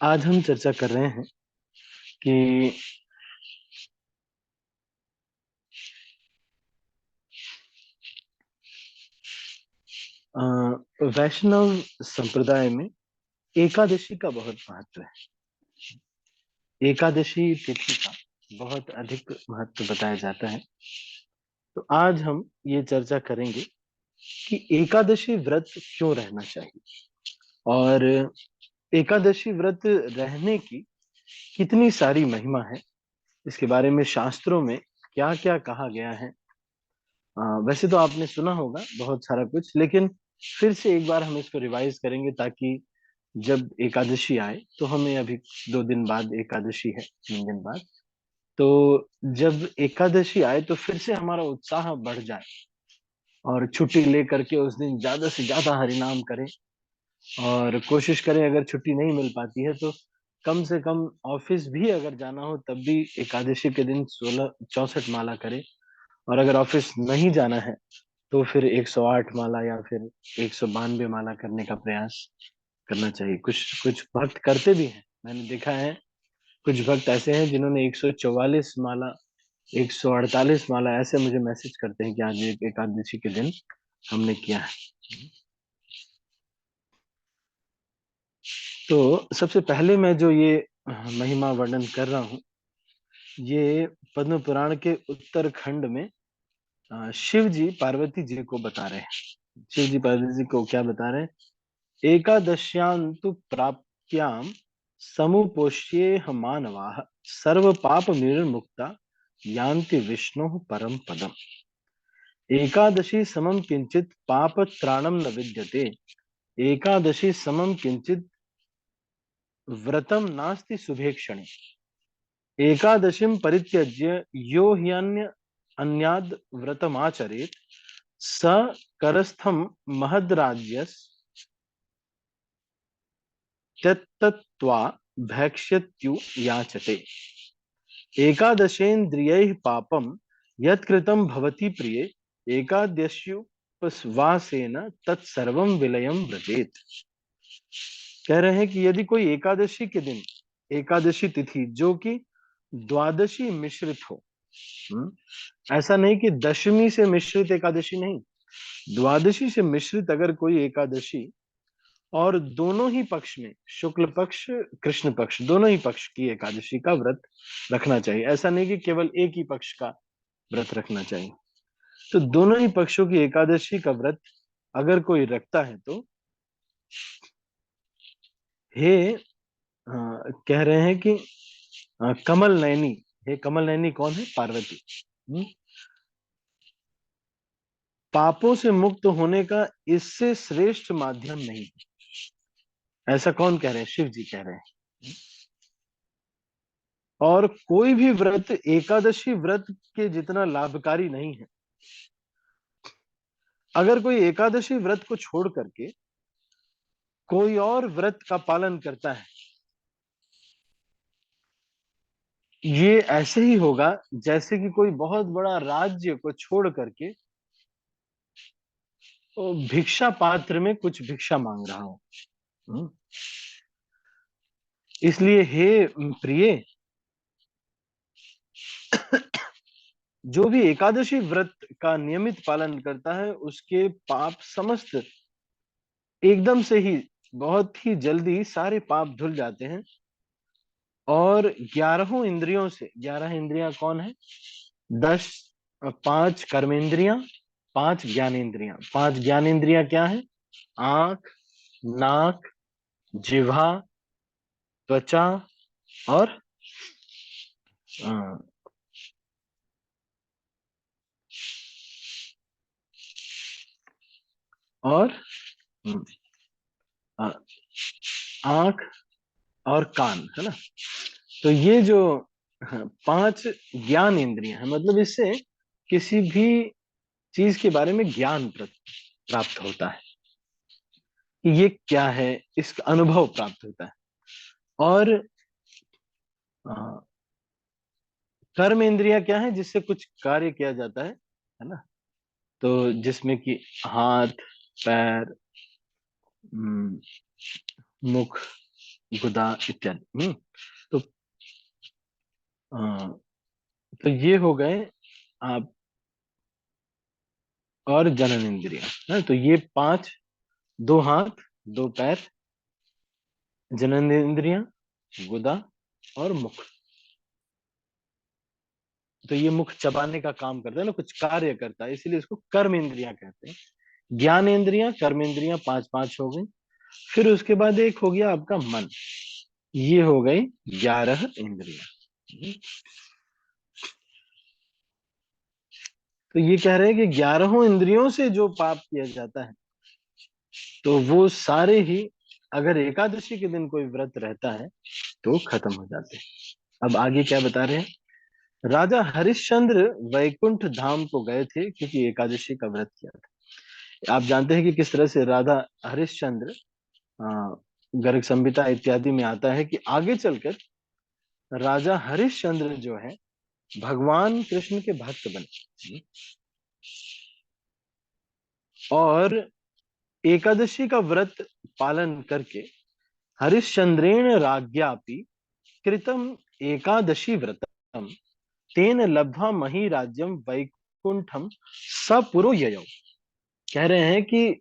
आज हम चर्चा कर रहे हैं कि वैष्णव संप्रदाय में एकादशी का बहुत महत्व है। एकादशी तिथि का बहुत अधिक महत्व बताया जाता है। तो आज हम ये चर्चा करेंगे कि एकादशी व्रत क्यों रहना चाहिए और एकादशी व्रत रहने की कितनी सारी महिमा है, इसके बारे में शास्त्रों में क्या क्या कहा गया है। वैसे तो आपने सुना होगा बहुत सारा कुछ, लेकिन फिर से एक बार हम इसको रिवाइज करेंगे ताकि जब एकादशी आए, तो हमें अभी 2 दिन बाद एकादशी है, 3 दिन बाद। तो जब एकादशी आए तो फिर से हमारा उत्साह बढ़ जाए और छुट्टी लेकर के उस दिन ज्यादा से ज्यादा हरिनाम करें। और कोशिश करें, अगर छुट्टी नहीं मिल पाती है तो कम से कम ऑफिस भी अगर जाना हो तब भी एकादशी के दिन 16 64 माला करें। और अगर ऑफिस नहीं जाना है तो फिर 108 माला या फिर 192 माला करने का प्रयास करना चाहिए। कुछ कुछ भक्त करते भी हैं, मैंने देखा है। कुछ भक्त ऐसे हैं जिन्होंने 144 माला, 148 माला ऐसे मुझे मैसेज करते हैं कि आज एक एकादशी के दिन हमने किया है। तो सबसे पहले मैं जो ये महिमा वर्णन कर रहा हूँ, ये पद्म पुराण के उत्तरखंड में शिव जी पार्वती जी को बता रहे हैं। शिव जी पार्वती जी को क्या बता रहे हैं? एकादश्यान्तु प्राप्याम समुपोष्येह मानवाः सर्व पाप निर्मुक्ता यान्ति विष्णु परम पदम। एकादशी समम किंचित पाप त्राणम न विद्यते। एकादशी समम किंचित व्रतम नास्ति शुभेक्षणे। एकादशीं परित्यज्य यो ह्यन्य अन्याद व्रतमाचरेत् स करस्थम महद्राज्यस् त्यक्त्वा भैक्ष्यत्यु याचते। एकादशेन्द्रियैः पापं यत्कृतं भवति प्रिये एकादश्युपवासेन तत्सर्वं विलयं व्रजेत। कह रहे हैं कि यदि कोई एकादशी के दिन, एकादशी तिथि जो कि द्वादशी मिश्रित हो, ऐसा नहीं कि दशमी से मिश्रित एकादशी नहीं, द्वादशी से मिश्रित अगर कोई एकादशी, और दोनों ही पक्ष में, शुक्ल पक्ष कृष्ण पक्ष दोनों ही पक्ष की एकादशी का व्रत रखना चाहिए। ऐसा नहीं कि केवल एक ही पक्ष का व्रत रखना चाहिए। तो दोनों ही पक्षों की एकादशी का व्रत अगर कोई रखता है तो हे कह रहे हैं कि कमल नयनी, हे कमल नयनी कौन है? पार्वती। हम्म, पापों से मुक्त होने का इससे श्रेष्ठ माध्यम नहीं है। ऐसा कौन कह रहे हैं? शिव जी कह रहे हैं। और कोई भी व्रत एकादशी व्रत के जितना लाभकारी नहीं है। अगर कोई एकादशी व्रत को छोड़ करके कोई और व्रत का पालन करता है, ये ऐसे ही होगा जैसे कि कोई बहुत बड़ा राज्य को छोड़ करके वो भिक्षा पात्र में कुछ भिक्षा मांग रहा हो। हम्म, इसलिए हे प्रिय, जो भी एकादशी व्रत का नियमित पालन करता है उसके पाप समस्त एकदम से ही, बहुत ही जल्दी सारे पाप धुल जाते हैं। और 11 इंद्रियों से, 11 इंद्रियां कौन है? 10, 5 कर्मेंद्रियां, 5 ज्ञानेंद्रियां। 5 ज्ञानेंद्रियां क्या है? आंख, नाक, जिह्वा, त्वचा और अ, और अ, आंख और कान, है ना? तो ये जो 5 ज्ञान इंद्रियां हैं, मतलब इससे किसी भी चीज के बारे में ज्ञान प्राप्त होता है कि ये क्या है, इसका अनुभव प्राप्त होता है। और अ, कर्म इंद्रिया क्या है? जिससे कुछ कार्य किया जाता है ना? तो जिसमें कि हाथ, पैर, मुख, गुदा इत्यादि। तो अ, तो ये हो गए आप, और जनन इंद्रिया है, तो ये पांच, दो हाथ, दो पैर, जनन इंद्रिया, गुदा और मुख। तो ये मुख चबाने का काम करता है ना, कुछ कार्य करता है, इसीलिए इसको कर्म इंद्रिया कहते हैं। ज्ञान इंद्रिया, कर्म इंद्रिया पांच पांच हो गई। फिर उसके बाद एक हो गया आपका मन, ये हो गई 11 इंद्रिया। तो ये कह रहे हैं कि 11 इंद्रियों से जो पाप किया जाता है, तो वो सारे ही, अगर एकादशी के दिन कोई व्रत रहता है तो खत्म हो जाते हैं। अब आगे क्या बता रहे हैं। राजा हरिश्चंद्र वैकुंठ धाम को गए थे क्योंकि एकादशी का व्रत किया था। आप जानते हैं कि किस तरह से राधा हरिश्चंद्र, अ, गर्ग संहिता इत्यादि में आता है कि आगे चलकर राजा हरिश्चंद्र जो है भगवान कृष्ण के भक्त बने, और एकादशी का व्रत पालन करके हरिश्चंद्रेण राज्ञापि कृतम एकादशी व्रतम तेन लब्ध्वा मही राज्यम वैकुंठम सपुरो ययौ। कह रहे हैं कि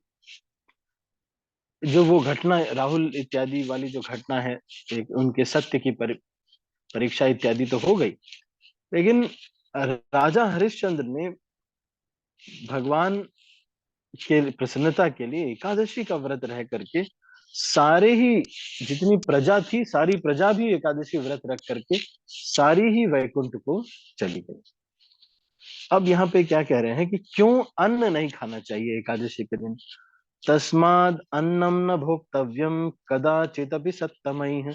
जो वो घटना राहुल इत्यादि वाली जो घटना है, एक उनके सत्य की परीक्षा इत्यादि तो हो गई, लेकिन राजा हरिश्चंद्र ने भगवान के प्रसन्नता के लिए एकादशी का व्रत रह करके सारे ही, जितनी प्रजा थी सारी प्रजा भी एकादशी व्रत रख करके सारी ही वैकुंठ को चली गई। अब यहाँ पे क्या कह रहे हैं कि क्यों अन्न नहीं खाना चाहिए एकादशी के दिन। तस्माद अन्नम न भोक्तव्यम कदाचिदपि सत्तमैः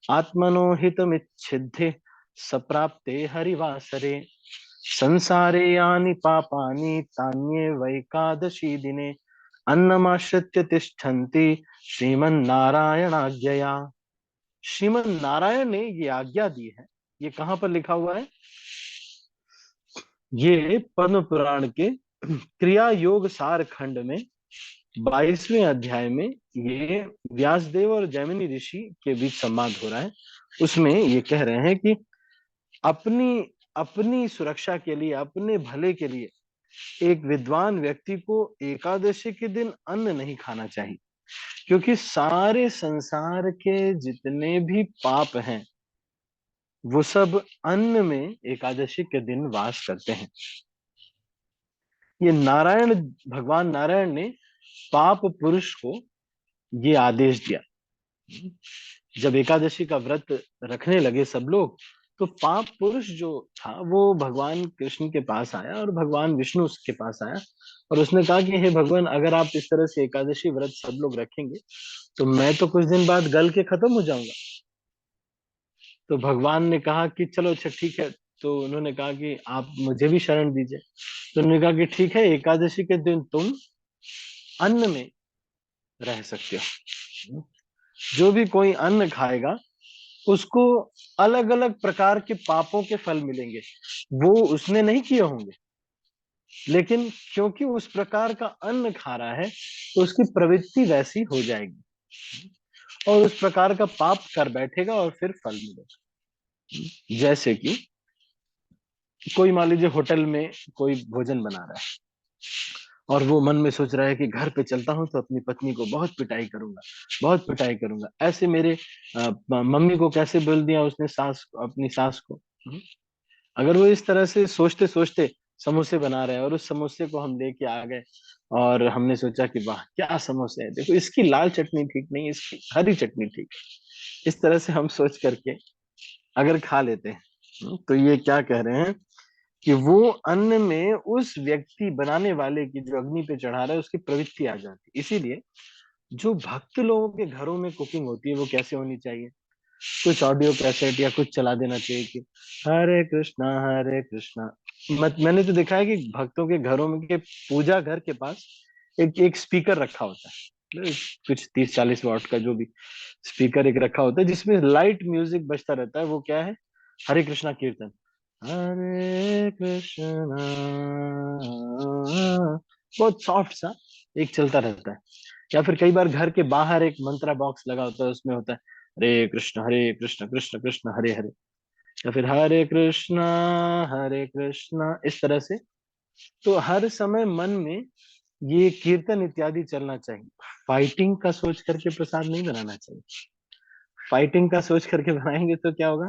आत्मनो हितमिच्छिद्ये सप्राप्ते हरिवासरे संसारे यानि पापानि तान्ये वैकादशी दिने अन्नमाश्रित्य तिष्ठन्ति श्रीमन्नारायणाज्ञया। श्रीमन्नारायण ने ये आज्ञा दी है। ये कहाँ पर लिखा हुआ है। ये पद्म पुराण के क्रिया योग सार खंड में 22वें अध्याय में ये व्यासदेव और जैमिनी ऋषि के बीच संवाद हो रहा है। उसमें ये कह रहे हैं कि अपनी अपनी सुरक्षा के लिए, अपने भले के लिए एक विद्वान व्यक्ति को एकादशी के दिन अन्न नहीं खाना चाहिए, क्योंकि सारे संसार के जितने भी पाप हैं वो सब अन्न में एकादशी के दिन वास करते हैं। ये नारायण, भगवान नारायण ने पाप पुरुष को ये आदेश दिया। जब एकादशी का व्रत रखने लगे सब लोग, तो पाप पुरुष जो था वो भगवान कृष्ण के पास आया और भगवान विष्णु उसके पास आया, और उसने कहा कि हे भगवान, अगर आप इस तरह से एकादशी व्रत सब लोग रखेंगे तो मैं तो कुछ दिन बाद गल के खत्म हो जाऊंगा। तो भगवान ने कहा कि चलो अच्छा ठीक है। तो उन्होंने कहा कि आप मुझे भी शरण दीजिए। तो उन्होंने कहा कि ठीक है, एकादशी के दिन तुम अन्न में रह सकते हो। जो भी कोई अन्न खाएगा उसको अलग अलग प्रकार के पापों के फल मिलेंगे, वो उसने नहीं किए होंगे, लेकिन क्योंकि उस प्रकार का अन्न खा रहा है तो उसकी प्रवृत्ति वैसी हो जाएगी और उस प्रकार का पाप कर बैठेगा और फिर फल मिलेगा। जैसे कि कोई मान लीजिए होटल में कोई भोजन बना रहा है और वो मन में सोच रहा है कि घर पे चलता हूँ तो अपनी पत्नी को बहुत पिटाई करूंगा, बहुत पिटाई करूंगा। ऐसे मेरे मम्मी को कैसे बोल दिया उसने, सास को, अपनी सास को। अगर वो इस तरह से सोचते सोचते समोसे बना रहे हैं और उस समोसे को हम लेके आ गए और हमने सोचा कि वाह क्या समोसे है, देखो इसकी लाल चटनी ठीक नहीं, इसकी हरी चटनी ठीक है, इस तरह से हम सोच करके अगर खा लेते हैं, तो ये क्या कह रहे हैं कि वो अन्न में उस व्यक्ति बनाने वाले की, जो अग्नि पे चढ़ा रहा है, उसकी प्रवृत्ति आ जाती है। इसीलिए जो भक्त लोगों के घरों में कुकिंग होती है वो कैसे होनी चाहिए, कुछ ऑडियो कैसेट या कुछ चला देना चाहिए कि हरे कृष्णा हरे कृष्णा। मैंने तो देखा है कि भक्तों के घरों में के पूजा घर के पास एक एक स्पीकर रखा होता है, कुछ 30-40 वाट का जो भी स्पीकर एक रखा होता है, जिसमें लाइट म्यूजिक बजता रहता है। वो क्या है, हरे कृष्णा कीर्तन, हरे कृष्णा, बहुत सॉफ्ट सा एक चलता रहता है। या फिर कई बार घर के बाहर एक मंत्रा बॉक्स लगा होता है, उसमें होता है हरे कृष्ण कृष्ण कृष्ण हरे हरे, या फिर हरे कृष्णा, इस तरह से। तो हर समय मन में ये कीर्तन इत्यादि चलना चाहिए। फाइटिंग का सोच करके प्रसाद नहीं बनाना चाहिए। फाइटिंग का सोच करके बनाएंगे तो क्या होगा,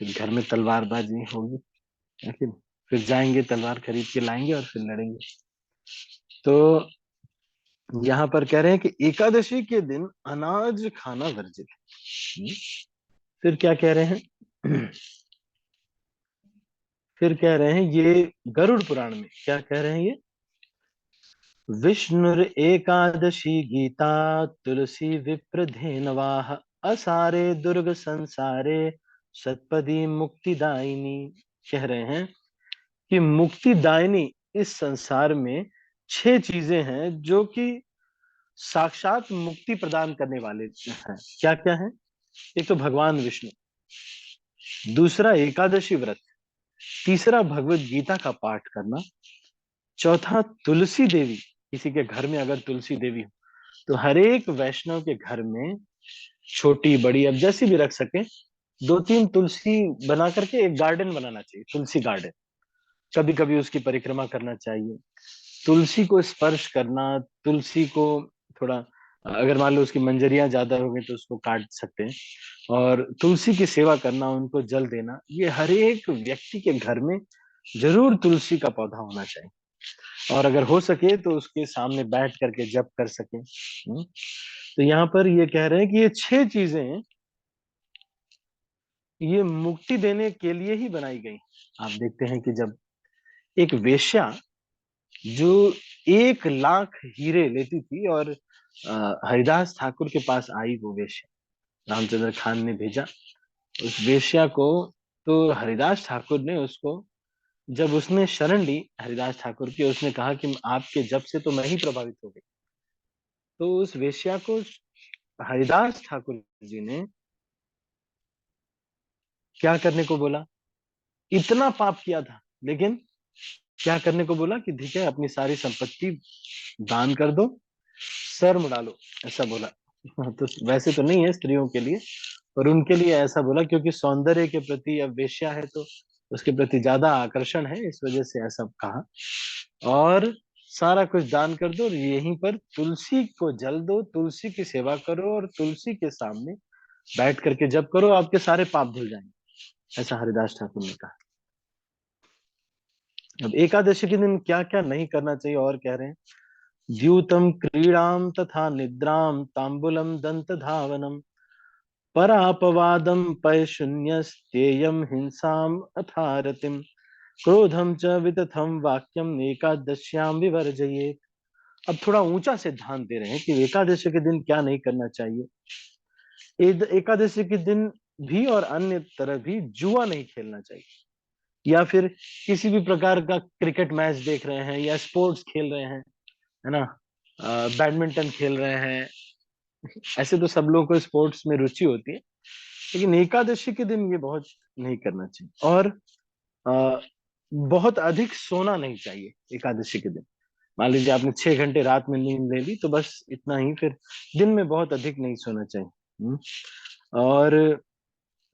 फिर घर में तलवारबाजी होगी, है कि नहीं? फिर जाएंगे तलवार खरीद के लाएंगे और फिर लड़ेंगे। तो यहाँ पर कह रहे हैं कि एकादशी के दिन अनाज खाना वर्जित है। फिर क्या कह रहे हैं? फिर कह रहे हैं ये गरुड़ पुराण में क्या कह रहे हैं ये, विष्णुर एकादशी गीता तुलसी विप्र धेनवाः असारे दुर्ग संसारे सतपदी मुक्तिदायिनी। कह रहे हैं कि मुक्तिदायिनी इस संसार में 6 चीजें हैं जो कि साक्षात मुक्ति प्रदान करने वाले हैं। क्या क्या है? एक तो भगवान विष्णु, दूसरा एकादशी व्रत, तीसरा भगवत गीता का पाठ करना, चौथा तुलसी देवी। किसी के घर में अगर तुलसी देवी हो तो हर एक वैष्णव के घर में छोटी बड़ी अब जैसी भी रख सके, 2-3 तुलसी बना करके एक गार्डन बनाना चाहिए, तुलसी गार्डन। कभी कभी उसकी परिक्रमा करना चाहिए, तुलसी को स्पर्श करना, तुलसी को थोड़ा, अगर मान लो उसकी मंजरियां ज्यादा हो गई तो उसको काट सकते हैं, और तुलसी की सेवा करना, उनको जल देना, ये हर एक व्यक्ति के घर में जरूर तुलसी का पौधा होना चाहिए। और अगर हो सके तो उसके सामने बैठ करके जप कर सके। तो यहाँ पर ये कह रहे हैं कि ये 6 चीजें ये मुक्ति देने के लिए ही बनाई गई। आप देखते हैं कि जब एक वेश्या जो 1 लाख हीरे लेती थी और हरिदास ठाकुर के पास आई, वो वेश्या रामचंद्र खान ने भेजा उस वेश्या को। तो हरिदास ठाकुर ने उसको, जब उसने शरण ली हरिदास ठाकुर की, उसने कहा कि आपके जप से तो मैं ही प्रभावित हो गई। तो उस वेश्या को हरिदास ठाकुर जी ने क्या करने को बोला, इतना पाप किया था लेकिन क्या करने को बोला कि ठीक है अपनी सारी संपत्ति दान कर दो, सर मुड़ा लो, ऐसा बोला। तो वैसे तो नहीं है स्त्रियों के लिए, पर उनके लिए ऐसा बोला क्योंकि सौंदर्य के प्रति, अब वेश्या है तो उसके प्रति ज्यादा आकर्षण है, इस वजह से ऐसा कहा। और सारा कुछ दान कर दो और यहीं पर तुलसी को जल दो, तुलसी की सेवा करो और तुलसी के सामने बैठ करके जब करो, आपके सारे पाप धुल जाएंगे, ऐसा हरिदास ठाकुर ने कहा। अब एकादशी के दिन क्या क्या नहीं करना चाहिए और कह रहे हैं, द्यूतम क्रीड़ाम तथा निद्राम तांबुलम दंत धावनम परापवादम पय शून्यस्तेयम हिंसाम अथारतिम क्रोधम च वितथम वाक्यम एकादश्याम विवर्जयेत्। अब थोड़ा ऊंचा सिद्धांत दे रहे हैं कि एकादशी के दिन क्या नहीं करना चाहिए। एकादशी के दिन भी और अन्य तरह भी जुआ नहीं खेलना चाहिए, या फिर किसी भी प्रकार का क्रिकेट मैच देख रहे हैं या स्पोर्ट्स खेल रहे हैं, है ना, बैडमिंटन खेल रहे हैं। ऐसे तो सब लोगों को स्पोर्ट्स में रुचि होती है, लेकिन एकादशी के दिन ये बहुत नहीं करना चाहिए। और अ, बहुत अधिक सोना नहीं चाहिए एकादशी के दिन। मान लीजिए आपने 6 घंटे रात में नींद ले ली तो बस इतना ही, फिर दिन में बहुत अधिक नहीं सोना चाहिए। और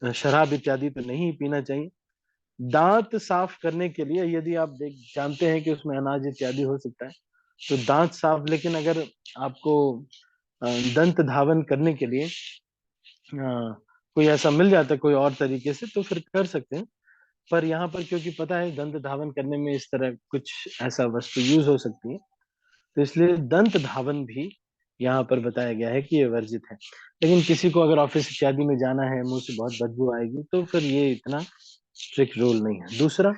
शराब इत्यादि तो नहीं पीना चाहिए। दांत साफ करने के लिए, यदि आप देख जानते हैं कि उसमें अनाज इत्यादि हो सकता है, तो दांत साफ, लेकिन अगर आपको दंत धावन करने के लिए कोई ऐसा मिल जाता है कोई और तरीके से तो फिर कर सकते हैं। पर यहाँ पर क्योंकि पता है दंत धावन करने में इस तरह कुछ ऐसा वस्तु यूज हो सकती है, तो इसलिए दंत धावन भी यहाँ पर बताया गया है कि ये वर्जित है। लेकिन किसी को अगर ऑफिस इत्यादि में जाना है, मुंह से बहुत बदबू आएगी, तो फिर ये इतना स्ट्रिक्ट रूल नहीं है। दूसरा,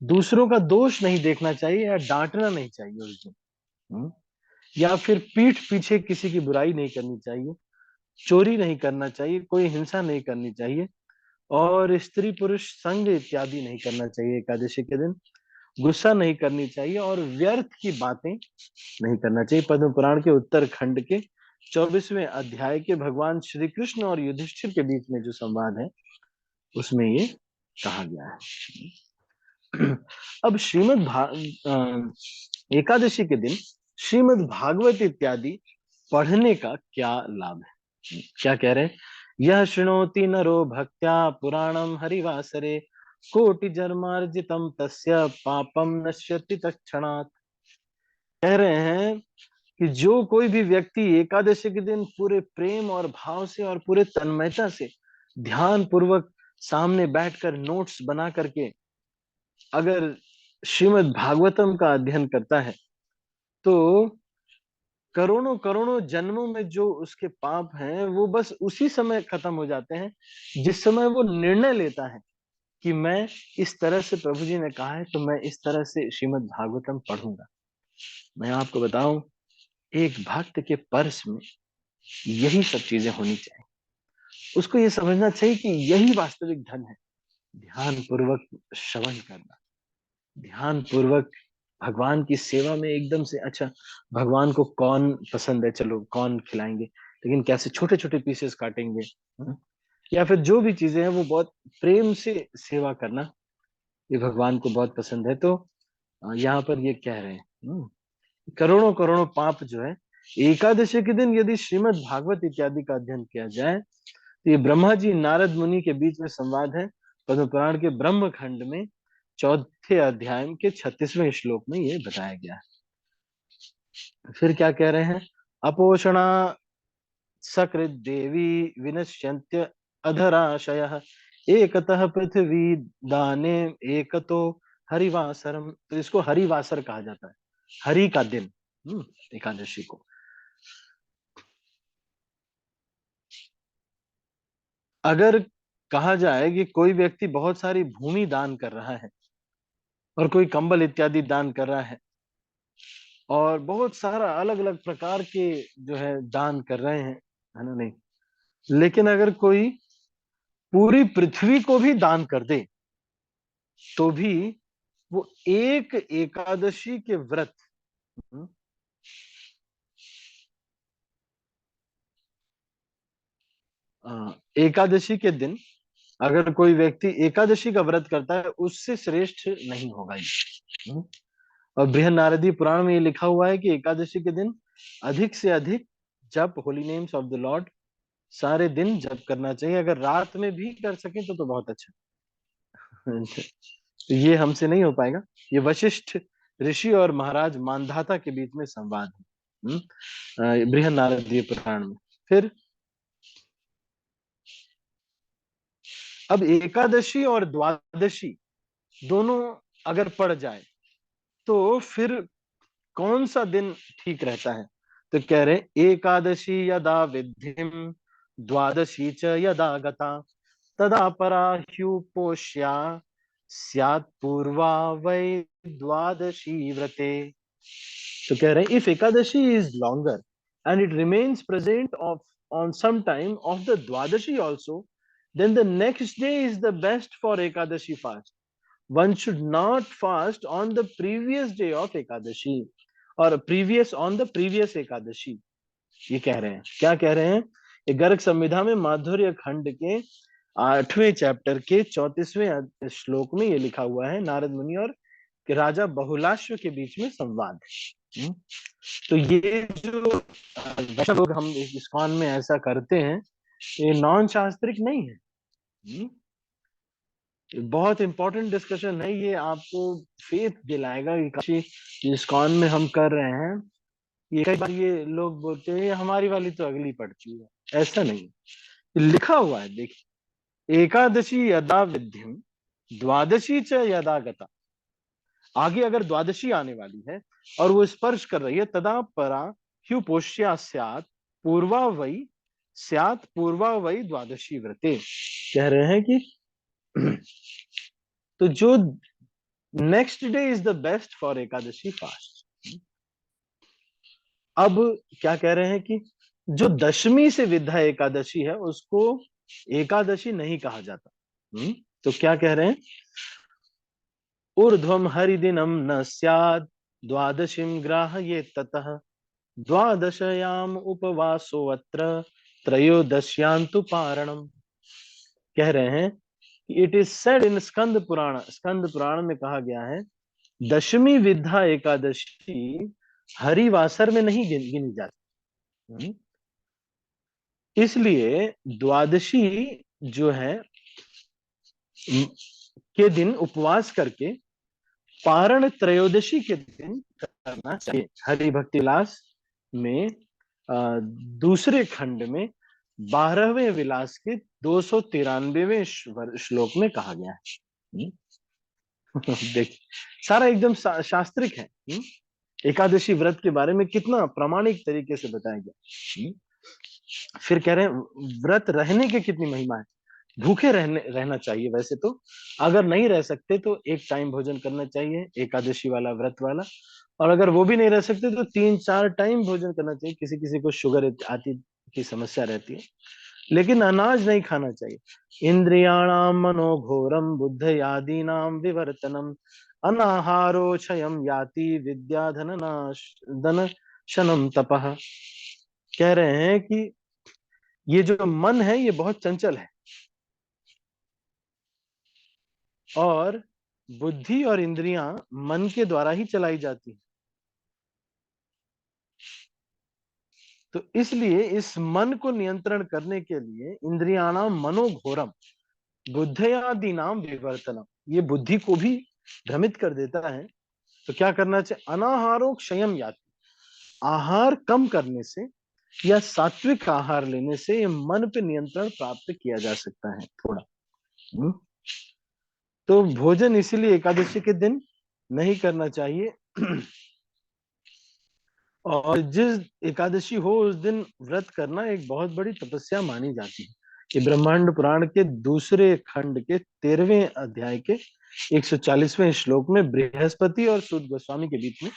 दूसरों का दोष नहीं देखना चाहिए या डांटना नहीं चाहिए उस दिन। या फिर पीठ पीछे किसी की बुराई नहीं करनी चाहिए, चोरी नहीं करना चाहिए, कोई हिंसा नहीं करनी चाहिए, और स्त्री पुरुष संग इत्यादि नहीं करना चाहिए एकादशी के दिन। गुस्सा नहीं करनी चाहिए और व्यर्थ की बातें नहीं करना चाहिए। पद्म पुराण के उत्तर खंड के 24वें अध्याय के भगवान श्री कृष्ण और युधिष्ठिर के बीच में जो संवाद है उसमें ये कहा गया है। अब एकादशी के दिन श्रीमद् भागवत इत्यादि पढ़ने का क्या लाभ है? क्या कह रहे हैं? यह शृणोति नरो भक्त्या पुराणम हरिवासरे कोटि जन्मार्जितम तस्य पापम नश्यति तत्क्षणात्। कह रहे हैं कि जो कोई भी व्यक्ति एकादशी के दिन पूरे प्रेम और भाव से और पूरे तन्मयता से ध्यान पूर्वक सामने बैठकर नोट्स बना करके अगर श्रीमद् भागवतम का अध्ययन करता है, तो करोड़ों करोड़ों जन्मों में जो उसके पाप हैं वो बस उसी समय खत्म हो जाते हैं जिस समय वो निर्णय लेता है कि मैं इस तरह से, प्रभु जी ने कहा है तो मैं इस तरह से श्रीमद् भागवतम पढ़ूंगा। मैं आपको बताऊं, एक भक्त के पर्स में यही सब चीजें होनी चाहिए। उसको ये समझना चाहिए कि यही वास्तविक धन है। ध्यान पूर्वक श्रवण करना, ध्यान पूर्वक भगवान की सेवा में एकदम से, अच्छा भगवान को कौन पसंद है, चलो कौन खिलाएंगे, लेकिन कैसे छोटे छोटे पीसेस काटेंगे, हाँ? या फिर जो भी चीजें हैं वो बहुत प्रेम से सेवा करना, ये भगवान को बहुत पसंद है। तो यहाँ पर ये कह रहे हैं, करोड़ों करोड़ों पाप जो है एकादशी के दिन यदि श्रीमद् भागवत इत्यादि का अध्ययन किया जाए, तो ये ब्रह्मा जी नारद मुनि के बीच में संवाद है। पद्म पुराण के ब्रह्म खंड में 4थे अध्याय के 36वें श्लोक में ये बताया गया है। फिर क्या कह रहे हैं? अपोषणा सकृत देवी विनश्यन्त्य अधराशय एकतः पृथ्वी दाने एकतो हरिवासरम। तो इसको हरिवासर कहा जाता है, हरि का दिन, एकादशी को। अगर कहा जाए कि कोई व्यक्ति बहुत सारी भूमि दान कर रहा है और कोई कंबल इत्यादि दान कर रहा है और बहुत सारा अलग अलग प्रकार के जो है दान कर रहे हैं, है ना, नहीं, लेकिन अगर कोई पूरी पृथ्वी को भी दान कर दे तो भी वो एक एकादशी के व्रत, हम्म, एकादशी के दिन अगर कोई व्यक्ति एकादशी का व्रत करता है उससे श्रेष्ठ नहीं होगा ये। और बृहद नारदी पुराण में ये लिखा हुआ है कि एकादशी के दिन अधिक से अधिक जप, Holi names of the Lord, सारे दिन जप करना चाहिए। अगर रात में भी कर सके तो बहुत अच्छा। तो ये हमसे नहीं हो पाएगा। ये वशिष्ठ ऋषि और महाराज मानधाता के बीच में संवाद है, बृहद नारदीय पुराण में। फिर अब एकादशी और द्वादशी दोनों अगर पड़ जाए तो फिर कौन सा दिन ठीक रहता है? तो कह रहे एकादशी यदा विद्धिम द्वादशी च यदा गता तदा परा ह्युपोष्या स्यात् पूर्वा वै द्वादशी व्रते। तो कह रहे हैं if Ekadashi is longer and it remains present of on some time of the Dwadashi also, then the next day is the best for ekadashi fast. One should not fast on the previous day of ekadashi or previous on the previous ekadashi। ये कह रहे हैं, क्या कह रहे हैं? ये गर्ग संहिता में माधुर्य खंड के 8वें चैप्टर के 34वें श्लोक में ये लिखा हुआ है। नारद मुनि और राजा बहुलाश्व के बीच में संवाद है। तो ये जो वैष्णव लोग हम इस्कॉन में ऐसा करते हैं, ये नॉन शास्त्रिक नहीं है। हम्म, बहुत इंपॉर्टेंट डिस्कशन है ये, आपको फेथ दिलाएगा कि काशी इस्कॉन में हम कर रहे हैं। ये कई बार ये लोग बोलते हैं हमारी वाली तो अगली पड़ती है, ऐसा नहीं, लिखा हुआ है देखिए, एकादशी यदा विद्यम द्वादशी च यदा गता। आगे अगर द्वादशी आने वाली है और वो स्पर्श कर रही है, तदा परा ह्युपोष्या स्यात् पूर्वा वै स्यात् पूर्वा वै द्वादशी व्रते। कह रहे हैं कि तो जो next day is the best for Ekadashi fast. अब क्या कह रहे हैं कि जो दशमी से विद्या एकादशी है उसको एकादशी नहीं कहा जाता। तो क्या कह रहे हैं? ऊर्ध्वम हरिदिनम न स्याद द्वादशीम ग्राह्ये ततः द्वादशयाम उपवासो अत्र त्रयोदश्यांतु पारणम। कह रहे हैं कि it is said in Skanda Purana में कहा गया है दशमी विद्या एकादशी हरिवासर में नहीं गिनी जाती। इसलिए द्वादशी जो है के दिन उपवास करके पारण त्रयोदशी के दिन करना चाहिए। हरि भक्ति विलास में दूसरे खंड में 12वें विलास के 293वें श्लोक में कहा गया है। देख, सारा एकदम शास्त्रिक है। एकादशी व्रत के बारे में कितना प्रामाणिक तरीके से बताया गया। फिर कह रहे हैं व्रत रहने की कितनी महिमा है। भूखे रहना चाहिए वैसे तो, अगर नहीं रह सकते तो एक टाइम भोजन करना चाहिए एकादशी वाला व्रत वाला, और अगर वो भी नहीं रह सकते तो 3-4 टाइम भोजन करना चाहिए। किसी किसी को शुगर आदि की समस्या रहती है, लेकिन अनाज नहीं खाना चाहिए। इंद्रियाणाम मनोघोरम बुद्ध यादीनाम विवर्तनम अनाहारो क्षयम याति विद्या धन नाश धन शनम तपः। कह रहे हैं कि ये जो मन है ये बहुत चंचल है, और बुद्धि और इंद्रियां मन के द्वारा ही चलाई जाती हैं। तो इसलिए इस मन को नियंत्रण करने के लिए इंद्रियाणाम मनोघोरम बुद्धयादि नाम विवर्तनम, ये बुद्धि को भी भ्रमित कर देता है। तो क्या करना चाहिए? अनाहारो क्षयम याति, आहार कम करने से या सात्विक आहार लेने से ये मन पे नियंत्रण प्राप्त किया जा सकता है थोड़ा। हम्म? तो भोजन इसीलिए एकादशी के दिन नहीं करना चाहिए। और जिस एकादशी हो उस दिन व्रत करना एक बहुत बड़ी तपस्या मानी जाती है। ये ब्रह्मांड पुराण के दूसरे खंड के 13वें अध्याय के 140वें श्लोक में बृहस्पति और सूत गोस्वामी के बीच में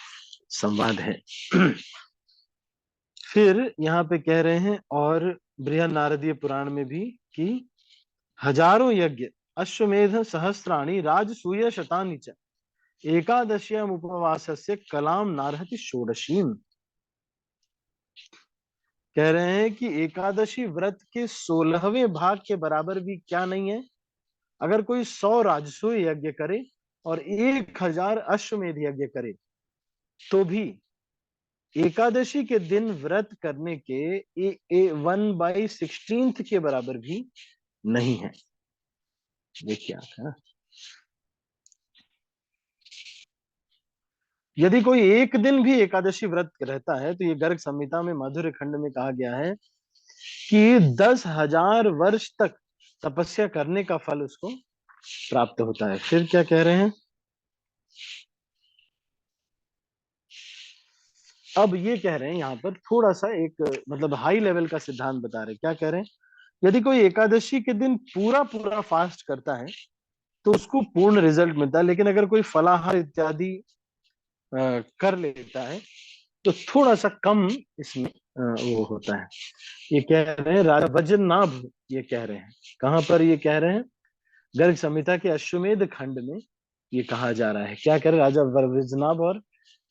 संवाद है। फिर यहाँ पे कह रहे हैं, और बृहद नारदीय पुराण में भी, कि हजारों यज्ञ अश्वमेध सहस्राणि राजसूय शतानि च एकादश्याम उपवासस्य कलाम नारहति षोडशीम। कह रहे हैं कि एकादशी व्रत के 16वें भाग के बराबर भी क्या नहीं है। अगर कोई 100 राजसूय यज्ञ करे और 1000 अश्वमेध यज्ञ करे तो भी एकादशी के दिन व्रत करने के 1/16 के बराबर भी नहीं है। देखिए आप, है ना। यदि कोई एक दिन भी एकादशी व्रत रहता है तो ये गर्ग संहिता में माधुर्य खंड में कहा गया है कि 10,000 वर्ष तक तपस्या करने का फल उसको प्राप्त होता है। फिर क्या कह रहे हैं? अब ये कह रहे हैं यहाँ पर थोड़ा सा एक मतलब हाई लेवल का सिद्धांत बता रहे हैं। क्या कह रहे हैं? यदि कोई एकादशी के दिन पूरा पूरा फास्ट करता है तो उसको पूर्ण रिजल्ट मिलता है, लेकिन अगर कोई फलाहार इत्यादि कर लेता है तो थोड़ा सा कम इसमें वो होता है। ये कह रहे हैं राजा वज्रनाभ, ये कह रहे हैं। कहाँ पर ये कह रहे हैं? गर्ग संहिता के अश्वमेध खंड में ये कहा जा रहा है। क्या कह रहे हैं? राजा वज्रनाभ और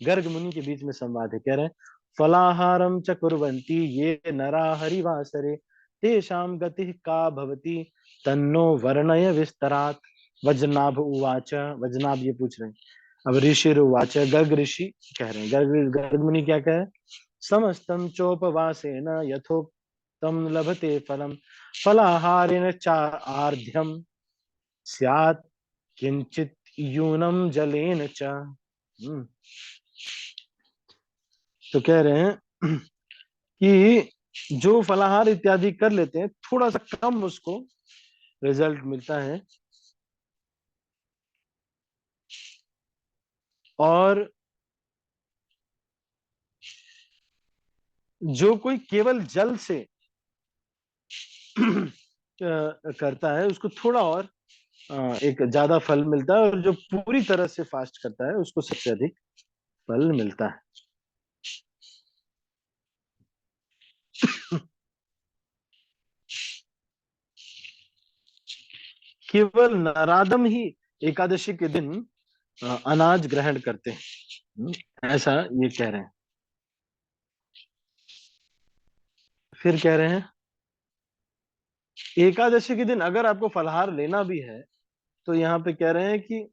गर्ग मुनि के बीच में संवाद है। कह रहे हैं फलाहारम च कुर्वन्ति ये नरा हरिवासरे तेषाम गति का भवति तन्नो वर्णय विस्तरात्। वज्रनाभ उवाच, वज्रनाभ ये पूछ रहे हैं। अब ऋषि उवाच, गर्ग ऋषि कह रहे हैं, गर्ग गर्ग मुनि क्या कहे? समस्तम चोपवासेन यथोक्तम लभते फलम फलाहारेण चा आर्ध्यम स्यात् किंचित यूनम जलेन च। तो कह रहे हैं कि जो फलाहार इत्यादि कर लेते हैं थोड़ा सा कम उसको रिजल्ट मिलता है, और जो कोई केवल जल से करता है उसको थोड़ा और एक ज्यादा फल मिलता है, और जो पूरी तरह से फास्ट करता है उसको सबसे अधिक फल मिलता है। केवल नरादम ही एकादशी के दिन अनाज ग्रहण करते हैं। ऐसा ये कह रहे हैं। फिर कह रहे हैं एकादशी के दिन अगर आपको फलाहार लेना भी है तो यहाँ पे कह रहे हैं कि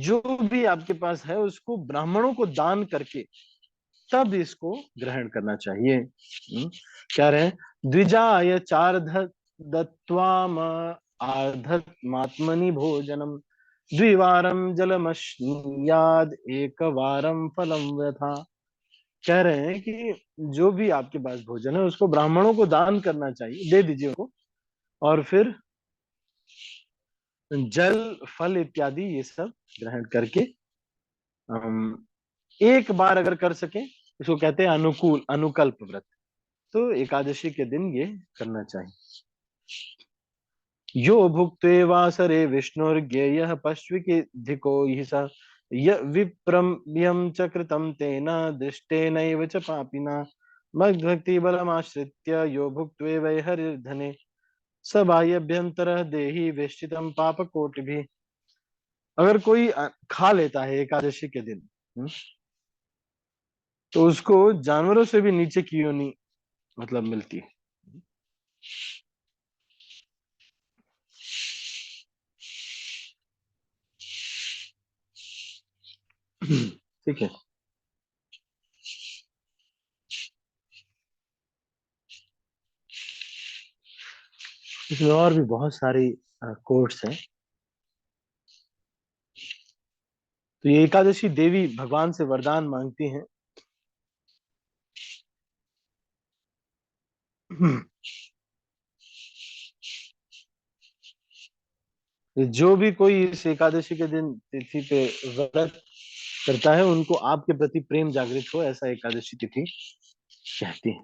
जो भी आपके पास है उसको ब्राह्मणों को दान करके तब इसको ग्रहण करना चाहिए। क्या रहे, द्विजाय चार्ध दत्वाम आर्धमात्मनि भोजनम द्विवारम जलमश्नुयाद एक वारम फलम व्यथा। कह रहे हैं कि जो भी आपके पास भोजन है उसको ब्राह्मणों को दान करना चाहिए, दे दीजिए उनको। और फिर जल फल इत्यादि ये सब ग्रहण करके हम एक बार अगर कर सके, इसको कहते हैं अनुकूल अनुकल्प व्रत, तो एकादशी के दिन ये करना चाहिए। यो भुक्ते वासरे विष्णुर्ज्ञेयः पश्विकिधिको हि स विप्रम्यं च कृतं तेन दृष्टेनैव च पापिना मद्भक्ति बलमाश्रित्य यो भुक्त्वे वै हरिर्धने स बाह्यभ्यंतरः देहि वेष्टितं पापकोटिभिः। अगर कोई खा लेता है एकादशी के दिन, तो उसको जानवरों से भी नीचे की योनि मतलब मिलती है। ठीक है। इसमें और भी बहुत सारी कोट्स हैं। तो ये एकादशी देवी भगवान से वरदान मांगती हैं। जो भी कोई इस एकादशी के दिन तिथि पे व्रत करता है उनको आपके प्रति प्रेम जागृत हो, ऐसा एकादशी तिथि कहती है।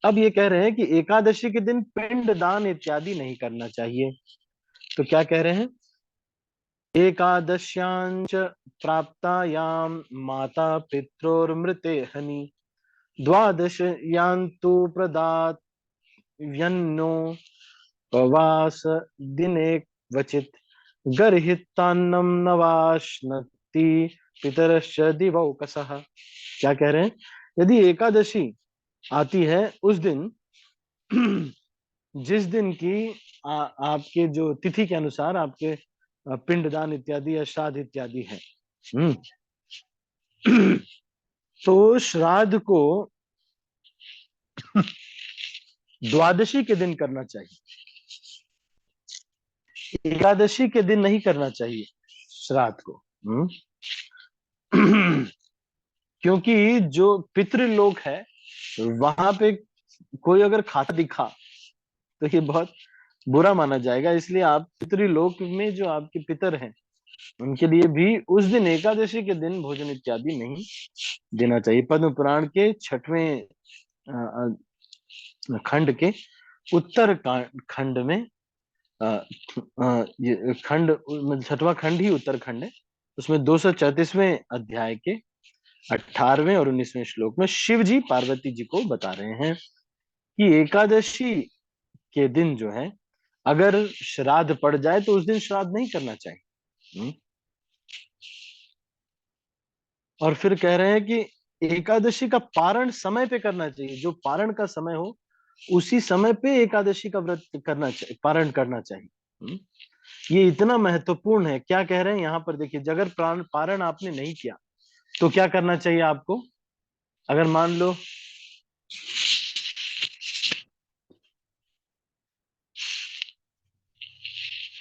अब ये कह रहे हैं कि एकादशी के दिन पिंड दान इत्यादि नहीं करना चाहिए। तो क्या कह रहे हैं, एकादश्यांच प्राप्तायाम माता पित्रोर्मृते हनि द्वादश यान्तु प्रदात व्यन्नो प्रवास दिने वचित गर्हितान्नम नवाश्नति पितरश्च दिवौकसः। क्या कह रहे हैं, यदि एकादशी आती है उस दिन जिस दिन की आपके जो तिथि के अनुसार आपके पिंडदान इत्यादि या श्राद्ध इत्यादि है, तो श्राद्ध को द्वादशी के दिन करना चाहिए, एकादशी के दिन नहीं करना चाहिए श्राद्ध को। क्योंकि जो पितृलोक है वहां पे कोई अगर खाता दिखा तो ये बहुत बुरा माना जाएगा, इसलिए आप पितृलोक में जो आपके पितर हैं उनके लिए भी उस दिन एकादशी के दिन भोजन इत्यादि नहीं देना चाहिए। पद्म पुराण के 6वें खंड के उत्तर खंड में ये खंड 6वां खंड ही उत्तर खंड है, उसमें 234वें अध्याय के 18वें और 19वें श्लोक में शिव जी पार्वती जी को बता रहे हैं कि एकादशी के दिन जो है अगर श्राद्ध पड़ जाए तो उस दिन श्राद्ध नहीं करना चाहिए। और फिर कह रहे हैं कि एकादशी का पारण समय पे करना चाहिए, जो पारण का समय हो उसी समय पे एकादशी का व्रत करना चाहिए, पारण करना चाहिए। ये इतना महत्वपूर्ण है। क्या कह रहे हैं यहाँ पर देखिए, अगर पारण आपने नहीं किया तो क्या करना चाहिए आपको। अगर मान लो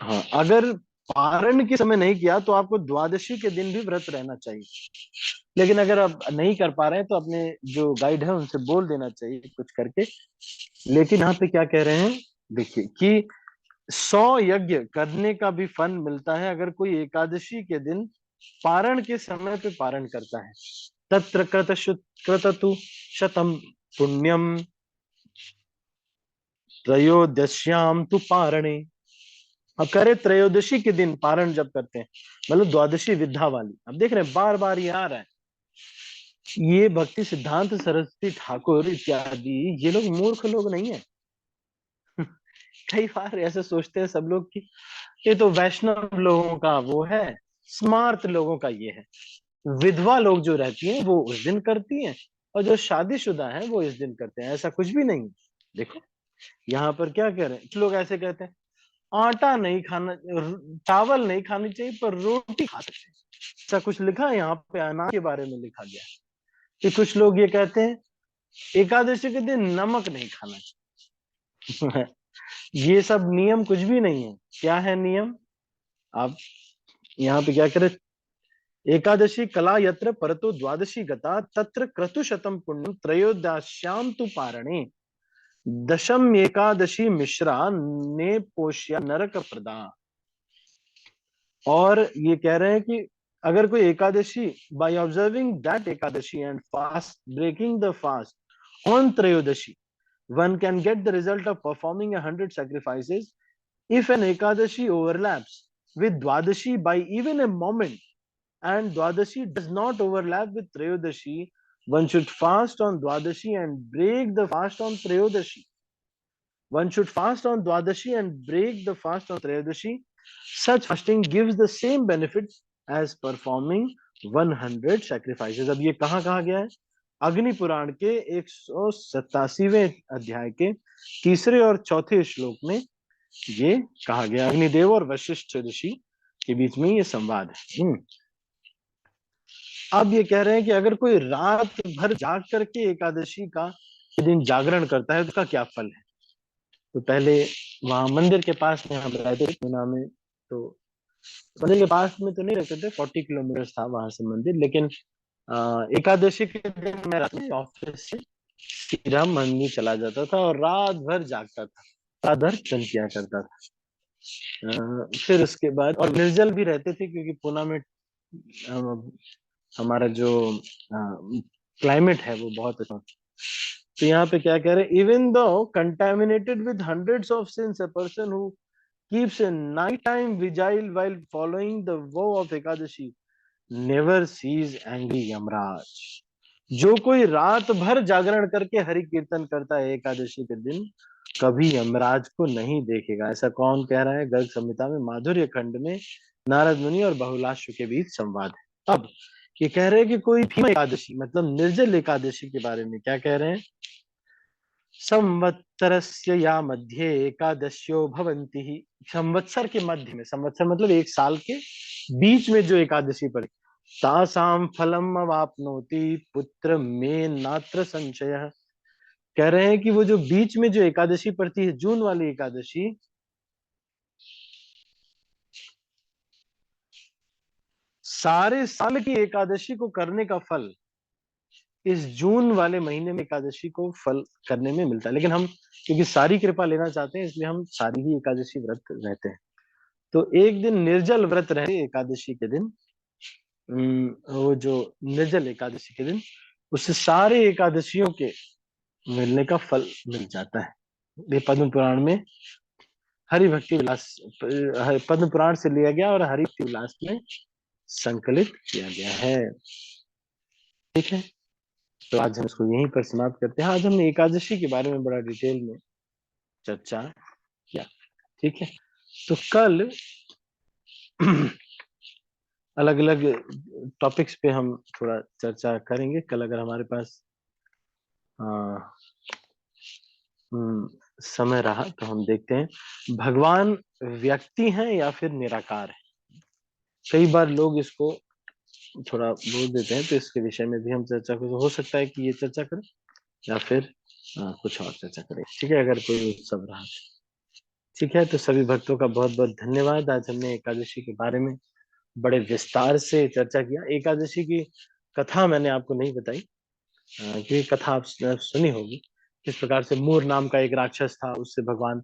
हाँ, अगर पारण के समय नहीं किया तो आपको द्वादशी के दिन भी व्रत रहना चाहिए। लेकिन अगर आप नहीं कर पा रहे हैं तो अपने जो गाइड है उनसे बोल देना चाहिए कुछ करके। लेकिन यहाँ पे क्या कह रहे हैं, देखिए कि 100 यज्ञ करने का भी फल मिलता है अगर कोई एकादशी के दिन पारण के समय पे पारण करता है। तत्र क्रतु शतम पुण्यम त्रयोदश्याम तु पारणे। अब कह रहे त्रयोदशी के दिन पारण जब करते हैं, मतलब द्वादशी विद्या वाली, अब देख रहे हैं बार बार ये आ रहा है। ये भक्ति सिद्धांत सरस्वती ठाकुर इत्यादि ये लोग मूर्ख लोग नहीं है। कई बार ऐसे सोचते हैं सब लोग कि ये तो वैष्णव लोगों का वो है, स्मार्ट लोगों का ये है। विधवा लोग जो रहती हैं वो उस दिन करती हैं और जो शादीशुदा हैं वो इस दिन करते हैं, ऐसा कुछ भी नहीं। देखो यहाँ पर क्या कह रहे हैं, कुछ लोग ऐसे कहते हैं आटा नहीं खाना, चावल नहीं खानी चाहिए पर रोटी खा सकते हैं। ऐसा कुछ लिखा है यहाँ पे, अनाज के बारे में लिखा गया है कि कुछ लोग ये कहते हैं एकादशी के दिन नमक नहीं खाना चाहिए। ये सब नियम कुछ भी नहीं है। क्या है नियम? आप यहाँ पे क्या करें, एकादशी कला यत्र परतो द्वादशी गता तत्र क्रतुशतम पुण्यम त्रयोदश्याम तु पारणे दशम एकादशी मिश्रा ने पोष्या नरक प्रदा। और ये कह रहे हैं कि अगर कोई Ekadashi, by observing that Ekadashi and fast breaking the fast on Trayodashi, one can get the result of performing 100 sacrifices. If an Ekadashi overlaps with Dwadashi by even a moment and Dwadashi does not overlap with Trayodashi, one should fast on Dwadashi and break the fast on Trayodashi. One should fast on Dwadashi and break the fast on Trayodashi. Such fasting gives the same benefit as performing 100 sacrifices. अब ये कहाँ कहा गया है? अग्नि पुराण के 187वें अध्याय के तीसरे और चौथे श्लोक में ये कहा गया। अग्निदेव और वशिष्ठ ऋषि के बीच में ये संवाद है। अब ये कह रहे हैं कि अगर कोई रात भर जाग करके एकादशी का दिन जागरण करता है तो उसका क्या फल है। तो पहले वहां मंदिर के पास में हम रहते थे पूना में, तो मंदिर के पास में तो नहीं रहते थे, 40 किलोमीटर था वहां से मंदिर, लेकिन एकादशी के दिन मैं रात में ऑफिस से सीधा मंदिर चला जाता था और रात भर जागता था, रात भर जन किया करता था। फिर उसके बाद और निर्जल भी रहते थे क्योंकि पूना में हमारा जो क्लाइमेट है वो बहुत अच्छा। तो यहाँ पे क्या कह रहे हैं, even though contaminated with hundreds of since a person who keeps a nighttime vigil while following the vow of Ekadashi never sees angry Yamraj. जो कोई रात भर जागरण करके हरि कीर्तन करता है एकादशी के दिन कभी यमराज को नहीं देखेगा। ऐसा कौन कह रहा है? गर्ग संहिता में माधुर्य खंड में नारद मुनि और बहुलाश्व के बीच संवाद है। अब ये कह रहे हैं कि कोई भीम एकादशी मतलब निर्जल एकादशी के बारे में क्या कह रहे हैं, संवत्सरस्य या मध्ये एकादश्यो भवन्ति ही। संवत्सर के मध्य में, संवत्सर मतलब एक साल के बीच में जो एकादशी पड़े, तासाम फलम अवाप्नोति पुत्र में नात्र संशय। कह रहे हैं कि वो जो बीच में जो एकादशी पड़ती है, जून वाली एकादशी, सारे साल की एकादशी को करने का फल इस जून वाले महीने में एकादशी को फल करने में मिलता है। लेकिन हम क्योंकि सारी कृपा लेना चाहते हैं इसलिए हम सारी ही एकादशी व्रत रहते हैं। तो एक दिन निर्जल व्रत रहे एकादशी के दिन, वो जो निर्जल एकादशी के दिन, उससे सारे एकादशियों के मिलने का फल मिल जाता है। ये पद्म पुराण में हरि भक्ति विलास, पद्म पुराण से लिया गया और हरि भक्ति विलास में संकलित किया गया है। ठीक है, तो आज हम इसको यहीं पर समाप्त करते हैं। आज हमने एकादशी के बारे में बड़ा डिटेल में चर्चा किया। ठीक है, तो कल अलग अलग टॉपिक्स पे हम थोड़ा चर्चा करेंगे। कल अगर हमारे पास समय रहा तो हम देखते हैं भगवान व्यक्ति हैं या फिर निराकार है। कई बार लोग इसको थोड़ा बोल देते हैं, तो इसके विषय में भी हम चर्चा करें। हो सकता है कि ये चर्चा करें या फिर कुछ और चर्चा करें। ठीक है, अगर कोई उत्सव रहा। ठीक है, तो सभी भक्तों का बहुत बहुत धन्यवाद। आज हमने एकादशी के बारे में बड़े विस्तार से चर्चा किया। एकादशी की कथा मैंने आपको नहीं बताई क्योंकि कथा आप सुनी होगी किस प्रकार से मूर नाम का एक राक्षस था, उससे भगवान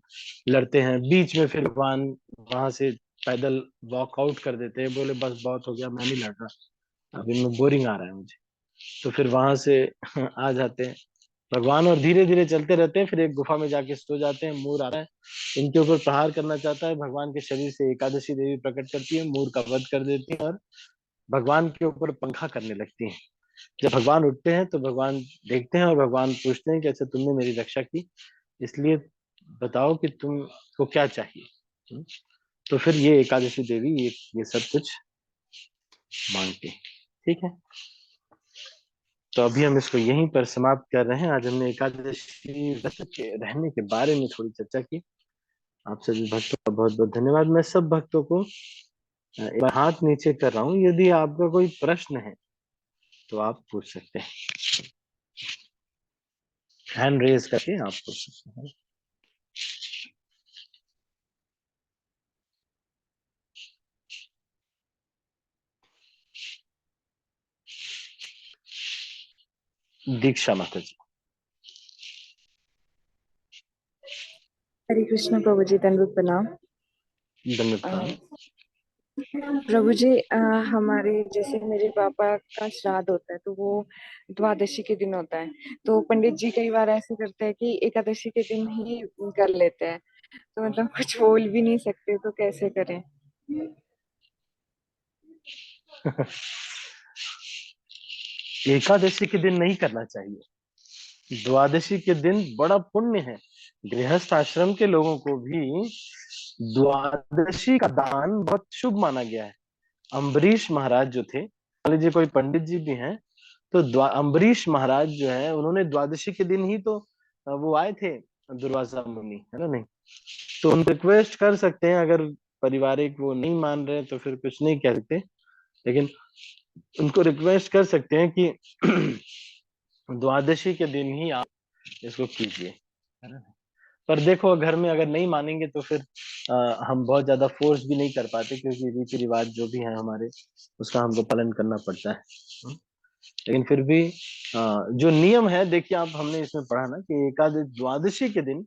लड़ते हैं। बीच में फिर भगवान वहां से पैदल वॉकआउट कर देते हैं, बोले बस बहुत हो गया, मैं नहीं लड़ रहा, अभी मैं बोरिंग आ रहा है मुझे। तो फिर वहां से आ जाते हैं भगवान और धीरे धीरे चलते रहते हैं। फिर एक गुफा में जाके सो जाते हैं। मूर आ रहा है, इनके ऊपर प्रहार करना चाहता है। भगवान के शरीर से एकादशी देवी प्रकट करती है, मूर का वध कर देती है और भगवान के ऊपर पंखा करने लगती हैं। जब भगवान उठते हैं तो भगवान देखते हैं और भगवान पूछते हैं कि अच्छा तुमने मेरी रक्षा की, इसलिए बताओ कि तुमको क्या चाहिए। तो फिर ये एकादशी देवी ये सब कुछ मांगती है। ठीक है, तो अभी हम इसको यहीं पर समाप्त कर रहे हैं। आज हमने एकादशी व्रत के रहने के बारे में थोड़ी चर्चा की। आप सभी भक्तों का बहुत बहुत धन्यवाद। मैं सब भक्तों को एक बार हाथ नीचे कर रहा हूँ, यदि आपका कोई प्रश्न है तो आप पूछ सकते हैं। हैंड रेज करके आप पूछ सकते हैं। दीक्षा माता जी। हरे कृष्ण प्रभु जी, दंडवत प्रणाम। दंडवत अ, प्रणाम। प्रभु जी, हमारे जैसे मेरे पापा का श्राद्ध होता है तो वो द्वादशी के दिन होता है। तो पंडित जी कई बार ऐसे करते हैं कि एकादशी के दिन ही कर लेते हैं। तो मतलब कुछ बोल भी नहीं सकते, तो कैसे करें? एकादशी के दिन नहीं करना चाहिए। द्वादशी के दिन बड़ा पुण्य है। गृहस्थ आश्रम के लोगों को भी द्वादशी का दान बहुत शुभ माना गया है। अम्बरीश महाराज जो थे, मान लीजिए कोई पंडित जी भी हैं, तो अम्बरीश महाराज जो है उन्होंने द्वादशी के दिन ही तो वो आए थे, दुर्वासा मुनि, है ना? नहीं तो उन रिक्वेस्ट कर सकते हैं, अगर पारिवारिक वो नहीं मान रहे तो फिर कुछ नहीं कह सकते, लेकिन उनको रिक्वेस्ट कर सकते हैं कि द्वादशी के दिन ही आप इसको कीजिए, है ना? पर देखो, घर में अगर नहीं मानेंगे तो फिर हम बहुत ज्यादा फोर्स भी नहीं कर पाते, क्योंकि रीति रिवाज जो भी है हमारे, उसका हमको पालन करना पड़ता है। लेकिन फिर भी जो नियम है, देखिए आप, हमने इसमें पढ़ा ना कि एकादश द्वादशी के दिन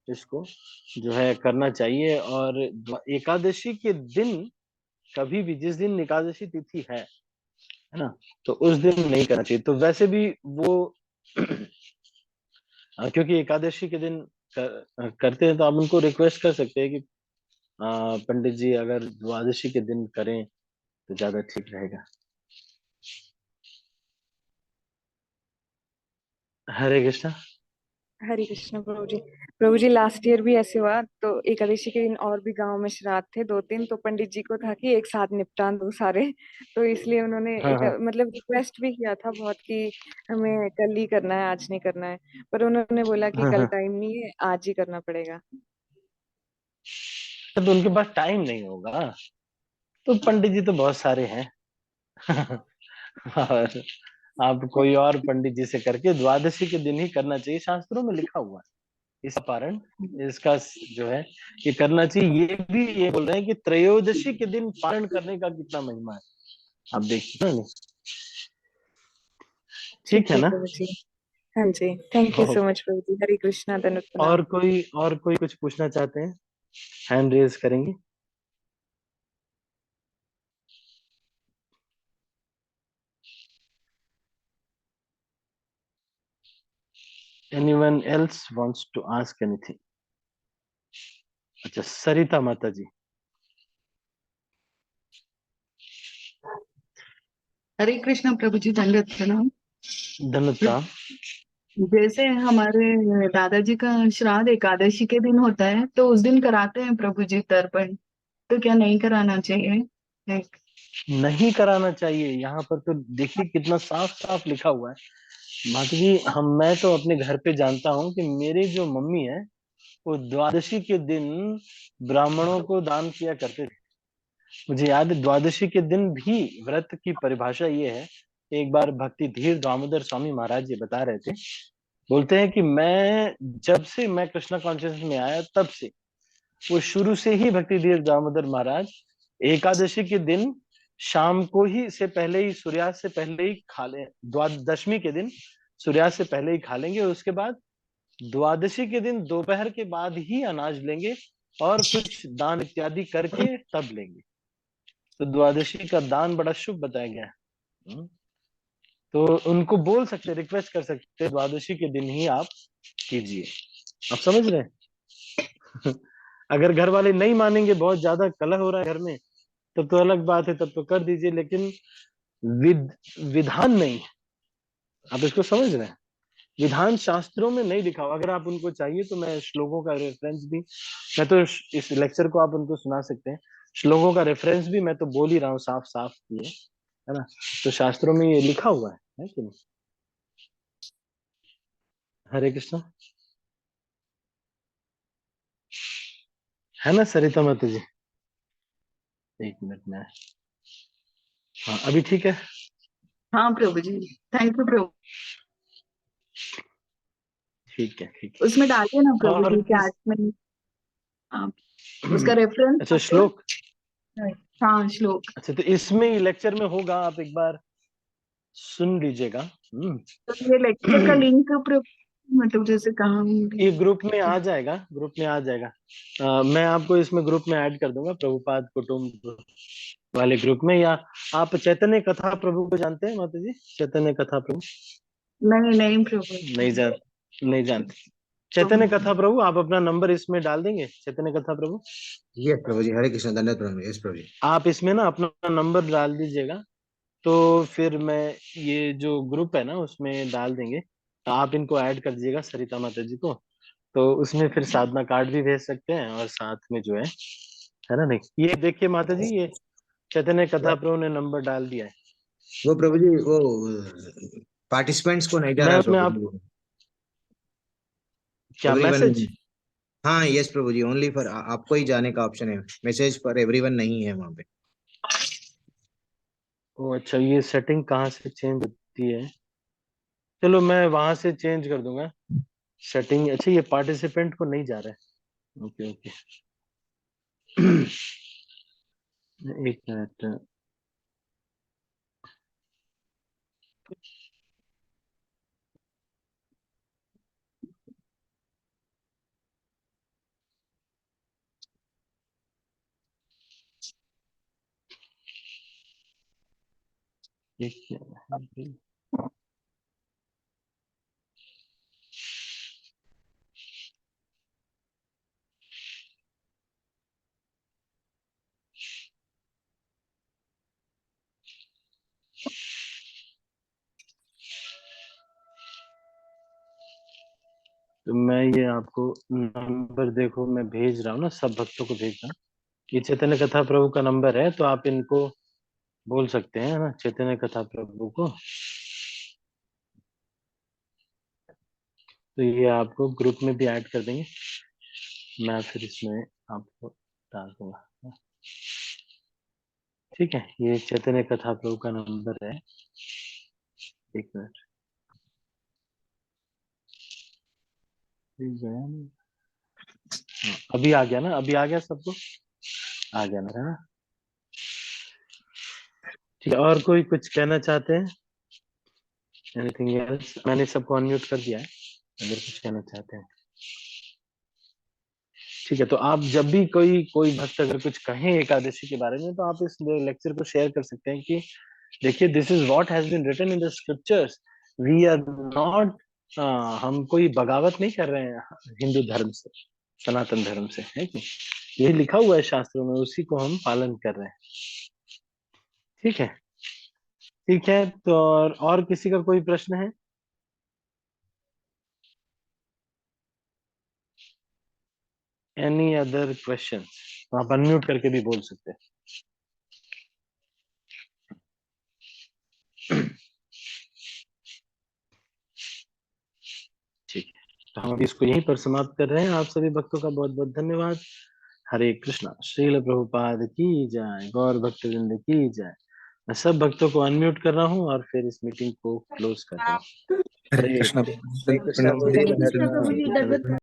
इसको जो है करना चाहिए। और एकादशी के दिन कभी भी, जिस दिन एकादशी तिथि है ना, तो उस दिन नहीं करना चाहिए। तो वैसे भी वो क्योंकि एकादशी के दिन करते हैं, तो आप उनको रिक्वेस्ट कर सकते हैं कि पंडित जी अगर द्वादशी के दिन करें तो ज्यादा ठीक रहेगा। हरे कृष्णा। हरे कृष्ण प्रभु जी। प्रभु जी, लास्ट ईयर भी ऐसे हुआ। तो एकादशी के दिन और भी गांव में श्राद्ध थे दो तीन, तो पंडित जी को था कि एक साथ निपटा दो सारे। तो इसलिए उन्होंने हाँ एक हाँ मतलब रिक्वेस्ट भी किया था बहुत कि हमें कल ही करना है, आज नहीं करना है। पर उन्होंने बोला कि हाँ कल हाँ। टाइम नहीं है, आज ही करना पड़ेगा। तो उनके पास टाइम नहीं होगा, तो पंडित जी तो बहुत सारे हैं। और आप कोई और पंडित जी से करके द्वादशी के दिन ही करना चाहिए, शास्त्रों में लिखा हुआ है इसका पारण, इसका जो है ये करना चाहिए। ये भी ये बोल रहे हैं कि त्रयोदशी के दिन पारण करने का कितना महिमा है, आप देखिए ना। ठीक ठीक है है ना? प्रभु जी। हाँ जी, thank you so okay. Much प्रभु जी। हरे कृष्णा, धन्यवाद प्रणाम। और कोई कुछ पूछना चाहते हैं? हैंड रेज करेंगे। Anyone else wants to ask anything? अच्छा, सरिता माता जी। हरे कृष्ण प्रभु जी, दंडवत प्रणाम। धन्यवाद। जैसे हमारे दादाजी का श्राद्ध एकादशी के दिन होता है, तो उस दिन कराते हैं प्रभु जी तर्पण। तो क्या नहीं कराना चाहिए? एक- नहीं कराना चाहिए, यहाँ पर तो देखिए कितना साफ साफ लिखा हुआ है। माता जी, मैं तो अपने घर पे जानता हूँ कि मेरी जो मम्मी है वो द्वादशी के दिन ब्राह्मणों को दान किया करते थे। मुझे याद है, द्वादशी के दिन भी व्रत की परिभाषा ये है। एक बार भक्ति धीर दामोदर स्वामी महाराज जी बता रहे थे, बोलते हैं कि जब से मैं कृष्णा कॉन्शियस में आया तब से, वो शुरू से ही भक्ति धीर दामोदर महाराज एकादशी के दिन शाम को ही से पहले ही, सूर्यास्त से पहले ही खा ले, द्वादशमी के दिन सूर्यास्त से पहले ही खा लेंगे, और उसके बाद द्वादशी के दिन दोपहर के बाद ही अनाज लेंगे, और कुछ दान इत्यादि करके तब लेंगे। तो द्वादशी का दान बड़ा शुभ बताया गया है। हम्म। तो उनको बोल सकते, रिक्वेस्ट कर सकते, द्वादशी के दिन ही आप कीजिए। आप समझ रहे हैं? अगर घर वाले नहीं मानेंगे, बहुत ज्यादा कलह हो रहा है घर में, तब तो अलग बात है, तब तो कर दीजिए, लेकिन विध विधान नहीं है। आप इसको समझ रहे हैं? विधान शास्त्रों में नहीं लिखा हुआ। अगर आप उनको चाहिए तो मैं श्लोकों का रेफरेंस भी, मैं तो इस लेक्चर को आप उनको सुना सकते हैं। श्लोकों का रेफरेंस भी मैं तो बोल ही रहा हूँ साफ साफ ये, है ना? तो शास्त्रों में ये लिखा हुआ है कि नहीं? हरे कृष्णा। है ना सरिता माता जी? एक मिनट में। हाँ अभी ठीक है। हाँ प्रभु जी, थैंक यू प्रभु। ठीक है ठीक है। उसमें डालिए ना प्रभु और जी किस चैट में, आप उसका रेफरेंस अच्छा आपको। श्लोक। हाँ श्लोक। अच्छा तो इसमें ही लेक्चर में होगा, आप एक बार सुन लीजिएगा। तो ये लेक्चर का लिंक प्रभु मतलब जैसे कहाँ ये ग्रुप में आ जाएगा, ग्रुप में आ जाएगा। मैं आपको इसमें ग्रुप में ऐड कर दूंगा, प्रभुपाद कुटुंब वाले ग्रुप में। या आप चैतन्य कथा प्रभु को जानते हैं माता जी? चैतन्य कथा प्रभु नहीं नहीं प्रभु नहीं जान नहीं जानते? तो चैतन्य कथा प्रभु, आप अपना नंबर इसमें डाल देंगे। चैतन्य कथा प्रभु ये प्रभु जी, हरे कृष्ण, धन्यवाद प्रभु, यस प्रभु जी। आप इसमें ना अपना नंबर डाल दीजिएगा, तो फिर मैं ये जो ग्रुप है ना उसमें डाल देंगे। तो आप इनको ऐड कर दीजिएगा सरिता माता जी को, तो उसमें फिर साधना कार्ड भी भेज सकते हैं और साथ में जो है ना। नहीं ये देखिए माता जी, ये चैतन्य कथा प्रभु ने नंबर डाल दिया है। वो प्रभु जी, वो पार्टिसिपेंट्स को नहीं जा मैं रहा है उसमें प्रभु आप जी, क्या एवरीवन। मैसेज? हाँ यस प्रभु जी, ओनली फॉर आपको ही जाने का ऑप्शन है, मैसेज पर एवरीवन नहीं है वहाँ पे। ओ अच्छा, ये सेटिंग कहाँ से चेंज होती है? चलो मैं वहां से चेंज कर दूंगा सेटिंग। अच्छा ये पार्टिसिपेंट को नहीं जा रहा है, ओके ओके। एक मिनट। एक मिनट। तो मैं ये आपको नंबर देखो मैं भेज रहा हूँ ना, सब भक्तों को भेज रहा हूँ। ये चैतन्य कथा प्रभु का नंबर है, तो आप इनको बोल सकते हैं ना चैतन्य कथा प्रभु को। तो ये आपको ग्रुप में भी ऐड कर देंगे, मैं फिर इसमें आपको डाल दूंगा। ठीक है, ये चैतन्य कथा प्रभु का नंबर है। एक मिनट। हाँ, अभी आ गया ना? अभी आ गया सबको? आ गया ना, है ना? ठीक है, और कोई कुछ कहना चाहते हैं? Anything else? मैंने सबको अनम्यूट कर दिया है, अगर कुछ कहना चाहते हैं। ठीक है, तो आप जब भी कोई कोई भक्त अगर कुछ कहें एकादशी के बारे में, तो आप इस लेक्चर को शेयर कर सकते हैं कि देखिए this is what has been written in the scriptures. We are not, हम कोई बगावत नहीं कर रहे हैं हिंदू धर्म से, सनातन धर्म से, है कि यही लिखा हुआ है शास्त्रों में, उसी को हम पालन कर रहे हैं। ठीक है ठीक है। तो और किसी का कोई प्रश्न है? Any other question? तो आप अनम्यूट करके भी बोल सकते हैं। ठीक है, तो हम अभी इसको यहीं पर समाप्त कर रहे हैं। आप सभी भक्तों का बहुत बहुत धन्यवाद। हरे कृष्णा। श्रील प्रभुपाद की जय, गौर भक्तवृंद की जय। मैं सब भक्तों को अनम्यूट कर रहा हूँ और फिर इस मीटिंग को क्लोज कर रहा हूँ। हरे हरे कृष्ण कृष्ण। प्रभु जी, हरे कृष्ण प्रभु जी, धन्यवाद। तबियत